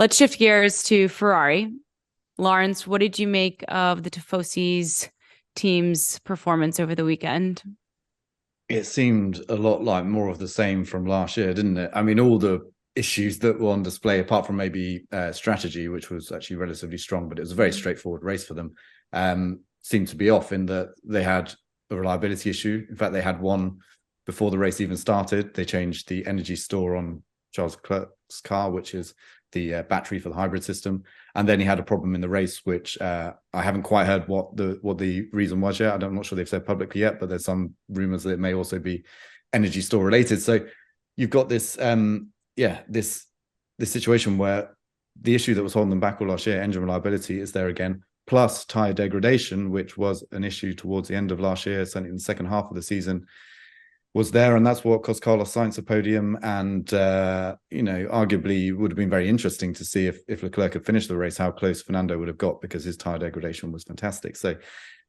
Let's shift gears to Ferrari. Laurence, what did you make of the Tifosi's team's performance over the weekend? It seemed a lot like more of the same from last year, didn't it? I mean, all the issues that were on display, apart from maybe strategy, which was actually relatively strong, but it was a very straightforward race for them, seemed to be off in that they had a reliability issue. In fact, they had one before the race even started. They changed the energy store on Charles Leclerc's car, which is the battery for the hybrid system. And then he had a problem in the race, which I haven't quite heard what the reason was yet. I'm not sure they've said publicly yet, but there's some rumors that it may also be energy store related. So you've got this this situation where the issue that was holding them back all last year, engine reliability, is there again, plus tire degradation, which was an issue towards the end of last year, certainly in the second half of the season, was there, and that's what cost Carlos Sainz a podium. And arguably would have been very interesting to see if Leclerc had finished the race, how close Fernando would have got, because his tire degradation was fantastic. So,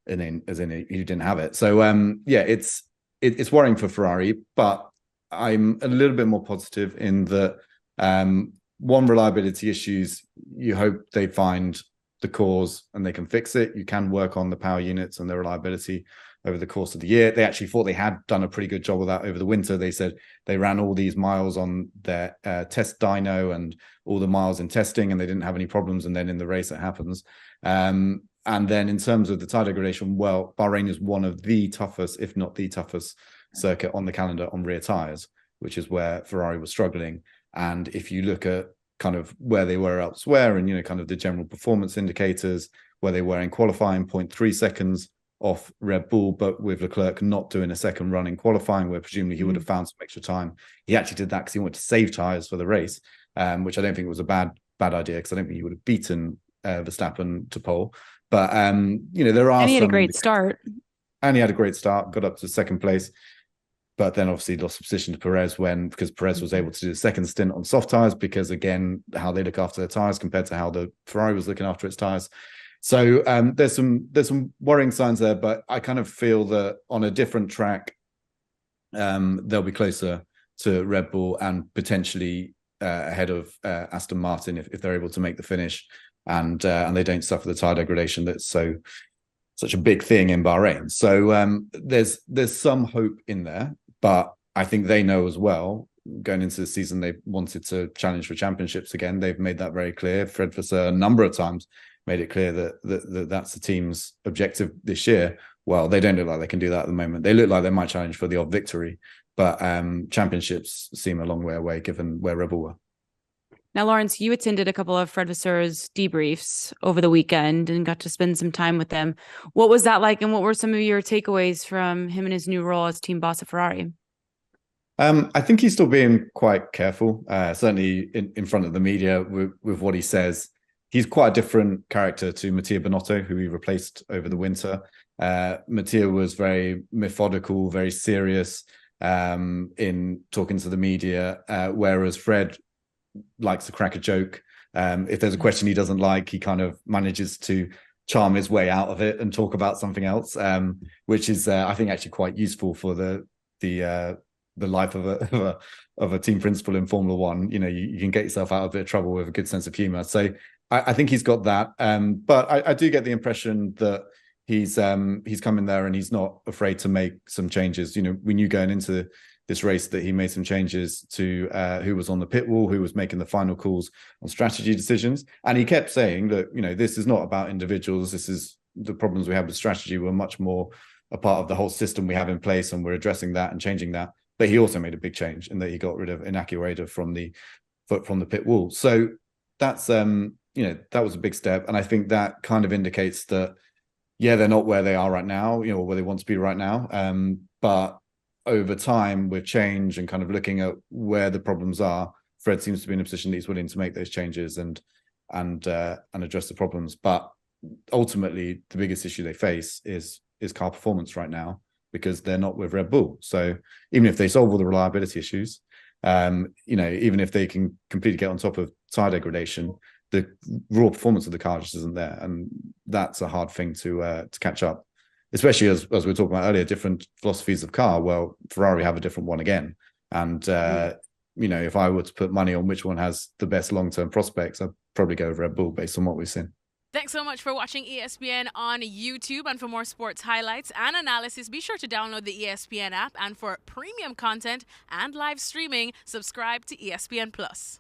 he didn't have it. So it's worrying for Ferrari, but I'm a little bit more positive in that one, reliability issues, you hope they find the cause and they can fix it. You can work on the power units and their reliability over the course of the year. They actually thought they had done a pretty good job of that over the winter. They said they ran all these miles on their test dyno and all the miles in testing, and they didn't have any problems. And then in the race, it happens. And then in terms of the tire degradation, well, Bahrain is one of the toughest, if not the toughest, circuit on the calendar on rear tires, which is where Ferrari was struggling. And if you look at kind of where they were elsewhere and, kind of the general performance indicators, where they were in qualifying, 0.3 seconds off Red Bull, but with Leclerc not doing a second run in qualifying, where presumably he would have found some extra time. He actually did that because he wanted to save tires for the race, which I don't think was a bad idea, because I don't think he would have beaten Verstappen to pole. But there are And he had a some great start. and he had a great start, got up to second place, but then obviously lost position to Perez because Perez was able to do the second stint on soft tires, because again, how they look after their tires compared to how the Ferrari was looking after its tires. So there's some worrying signs there, but I kind of feel that on a different track, they'll be closer to Red Bull and potentially ahead of Aston Martin if they're able to make the finish and they don't suffer the tire degradation that's such a big thing in Bahrain. So there's some hope in there, but I think they know as well, going into the season, they wanted to challenge for championships again. They've made that very clear. Fred Vasseur a number of times made it clear that that's the team's objective this year. Well, they don't look like they can do that at the moment. They look like they might challenge for the odd victory, but championships seem a long way away given where Red Bull were. Now, Laurence, you attended a couple of Fred Vasseur's debriefs over the weekend and got to spend some time with them. What was that like, and what were some of your takeaways from him and his new role as team boss at Ferrari? I think he's still being quite careful, certainly in front of the media with what he says. He's quite a different character to Mattia Binotto, who he replaced over the winter. Mattia was very methodical, very serious in talking to the media, whereas Fred likes to crack a joke. If there's a question he doesn't like, he kind of manages to charm his way out of it and talk about something else, which is, I think, actually quite useful for the life of a team principal in Formula One. You can get yourself out of a bit of trouble with a good sense of humor. So I think he's got that. But I do get the impression that he's come in there and he's not afraid to make some changes. We knew going into this race that he made some changes to who was on the pit wall, who was making the final calls on strategy decisions. And he kept saying that, this is not about individuals. This is the problems we have with strategy. We're much more a part of the whole system we have in place, and we're addressing that and changing that. But he also made a big change in that he got rid of Inaki Ueda from the pit wall. So that's that was a big step. And I think that kind of indicates that, they're not where they are right now, where they want to be right now. But over time, with change and kind of looking at where the problems are, Fred seems to be in a position that he's willing to make those changes and address the problems. But ultimately, the biggest issue they face is car performance right now, because they're not with Red Bull. So even if they solve all the reliability issues, even if they can completely get on top of tire degradation, the raw performance of the car just isn't there, and that's a hard thing to catch up. Especially as we were talking about earlier, different philosophies of car. Well, Ferrari have a different one again, and if I were to put money on which one has the best long-term prospects, I'd probably go with Red Bull based on what we've seen. Thanks so much for watching ESPN on YouTube. And for more sports highlights and analysis, be sure to download the ESPN app. And for premium content and live streaming, subscribe to ESPN Plus.